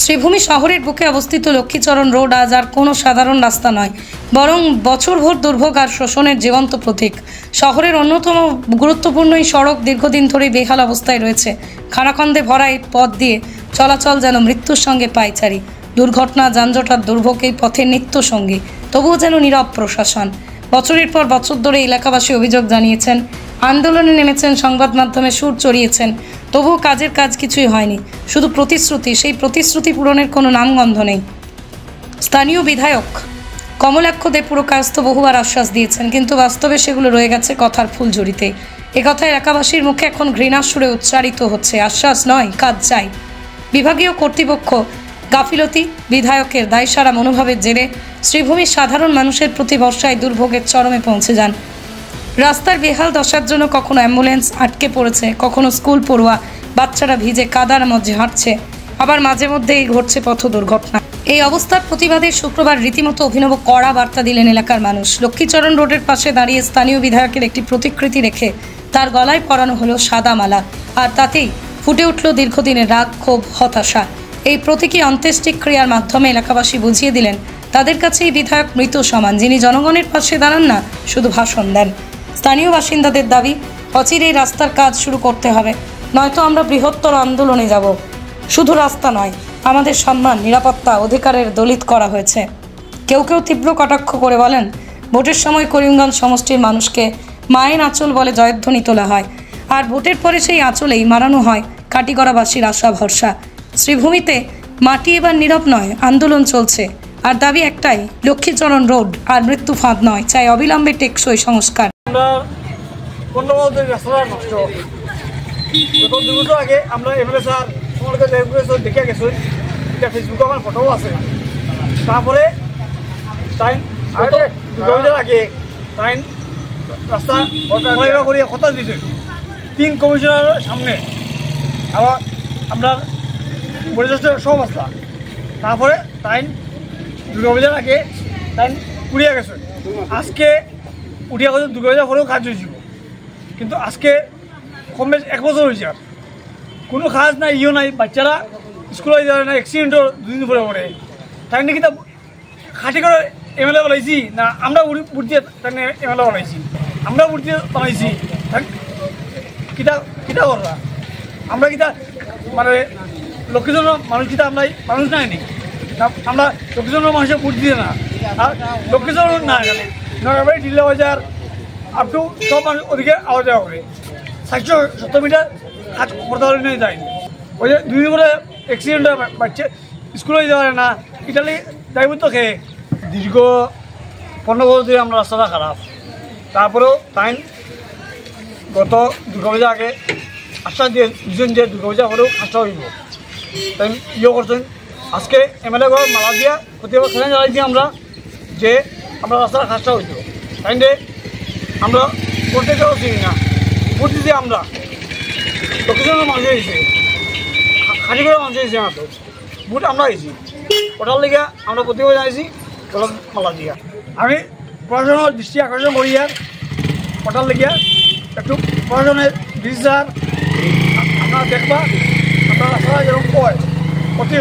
শ্রীভূমি শহরের বুকে অবস্থিত লক্ষ্মীচরণ রোড আজ আর কোনো সাধারণ রাস্তা নয়, বরং বছরভর দুর্ভোগ আর শোষণের জীবন্ত প্রতীক। শহরের অন্যতম গুরুত্বপূর্ণ এই সড়ক দীর্ঘদিন ধরেই বেহাল অবস্থায় রয়েছে। খানাখন্দে ভরা এই পথ দিয়ে চলাচল যেন মৃত্যুর সঙ্গে পায়চারি। দুর্ঘটনা, যানজট আর দুর্ভোগ এই পথের নিত্য সঙ্গী। তবুও যেন নীরব প্রশাসন। বছরের পর বছর ধরে এলাকাবাসী অভিযোগ জানিয়েছেন, আন্দোলনে নেমেছেন, সংবাদ মাধ্যমে সুর চড়িয়েছেন, তবুও কাজ কিছুই হয়নি। শুধু প্রতিশ্রুতি, সেই প্রতিশ্রুতি পূরণের কোনো নামগন্ধ নেই। স্থানীয় বিধায়ক কমলাক্ষ দে পুরকায়স্থ বহুবার আশ্বাস দিয়েছেন, কিন্তু বাস্তবে সেগুলো রয়ে গেছে কথার ফুলঝুরিতে। একথা এলাকাবাসীর মুখে এখন ঘৃণার সুরে উচ্চারিত হচ্ছে। আশ্বাস নয়, কাজ চাই। বিভাগীয় কর্তৃপক্ষ গাফিলতি, বিধায়কের দায়সারা মনোভাবের জেরে শ্রীভূমির সাধারণ মানুষের প্রতি বর্ষায় দুর্ভোগের চরমে পৌঁছে যান। রাস্তার বেহাল দশার জন্য কখনো অ্যাম্বুলেন্স আটকে পড়েছে, কখনো স্কুল পড়ুয়া বাচ্চারা ভিজে কাদার মধ্যে হাঁটছে, আবার মাঝে মধ্যেই ঘটছে পথ দুর্ঘটনা। এই অবস্থার প্রতিবাদে শুক্রবার রীতিমতো অভিনব কড়া বার্তা দিলেন এলাকার মানুষ। লক্ষ্মীচরণ রোডের পাশে দাঁড়িয়ে স্থানীয় বিধায়কের একটি প্রতিকৃতি রেখে তার গলায় পরানো হলো সাদা মালা, আর তাতেই ফুটে উঠল দীর্ঘদিনের রাগ, ক্ষোভ, হতাশা। এই প্রতীকী অন্ত্যেষ্টিক্রিয়ার মাধ্যমে এলাকাবাসী বুঝিয়ে দিলেন, তাদের কাছে এই বিধায়ক মৃত সমান, যিনি জনগণের পাশে দাঁড়ান না, শুধু ভাষণ দেন। স্থানীয় বাসিন্দাদের দাবি, অচিরেই রাস্তার কাজ শুরু করতে হবে, নয়তো আমরা বৃহত্তর আন্দোলনে যাব। শুধু রাস্তা নয়, আমাদের সম্মান, নিরাপত্তা, অধিকারের দলিত করা হয়েছে। কেউ তীব্র কটাক্ষ করে বলেন, ভোটের সময় করিমগঞ্জ সমষ্টির মানুষকে মায়ের আঁচল বলে জয়ধ্বনি তোলা হয়, আর ভোটের পরে সেই আঁচলেই মারানো হয় কাটিগড়াবাসীর আশা ভরসা। শ্রীভূমিতে মাটি এবার নীরব নয়, আন্দোলন চলছে, আর দাবি একটাই, লক্ষ্মীচরণ রোড আর মৃত্যু ফাঁদ নয়, চাই অবিলম্বে টেকসই সংস্কার। আগে আমরা এমএলএ স্যার দেখে গেছি, এটা ফেসবুকে আমার ফটোও আছে। তারপরে তাই আগে তাই রাস্তা করিয়ে কথা দিয়েছে 3 কমিশনারের সামনে, আবার আমরা বরিশাল সব রাস্তা। তারপরে তাই দুর্গাপূজার আগে তাই উড়িয়ে গেছে। আজকে উঠিয়া গেছে, দুর্গাপূজা পরেও কাজ হয়েছিল, কিন্তু আজকে কম বেশ 1 বছর হয়েছে, আর কোনো কাজ নাই, ইও নাই। বাচ্চারা স্কুলে যাবে না, অ্যাক্সিডেন্টও 2 দিন পরে পড়ে। তাই নাকি তা খাটি করে এমএলএ বানাইছি না, আমরা ভোট দিয়ে তাই এমএলএ বানাইছি, আমরা ভোট দিয়ে বানাইছি। কিতা কিতা করবা আমরা, কিতা মানে লক্ষ্মীজনের মানুষ, কিতা আমরা মানুষ নাই নি, আমরা লক্ষ্মীজনের মানুষের ভোট দিয়ে না। আর লক্ষ্মীজনের না গেলে নগাবাড়ি, টিলা বাজার আপ টু সব মানুষ ওদিকে আওয়া যাওয়া করে 470 মিটার কাজ করতে পারে নিয়ে যায়নি। ওই যে 2 দিন করে অ্যাক্সিডেন্ট বাচ্চা স্কুলে যেতে পারে না, ইটালি যাইব তো খেয়ে। দীর্ঘ 15 বছর ধরে আমরা রাস্তাটা খারাপ। তারপরেও তাই গত দুর্গাপূজা আগে আশ্বাস দিয়ে দুজন যে দুর্গাপূজা করেও কাজটা হইব, তাই ইয়ে করছেন। আজকে এমএলএ ঘর মালা দিয়া প্রতিবার খেলে জ্বালাইছি আমরা, যে আমরা রাস্তাটা কাজটা হইব। তাই আমরা করতে চাচ্ছি না, ভোট দিতে আমরা লক্ষ্মীজনের মানুষ হয়েছে, খাটি করে মানুষ হয়েছে না, তো ভোট আমরা হয়েছি। ওটার লেগে আমরা প্রতিবার জানাইছি গলত মালা দিয়া। আমি প্রশাসনের দৃষ্টি আকর্ষণ করি, আর ওটার লেগে একটু প্রশাসনের বিচার আপনারা দেখবা, আপনারা রাস্তাটা যেরকম কয় অতি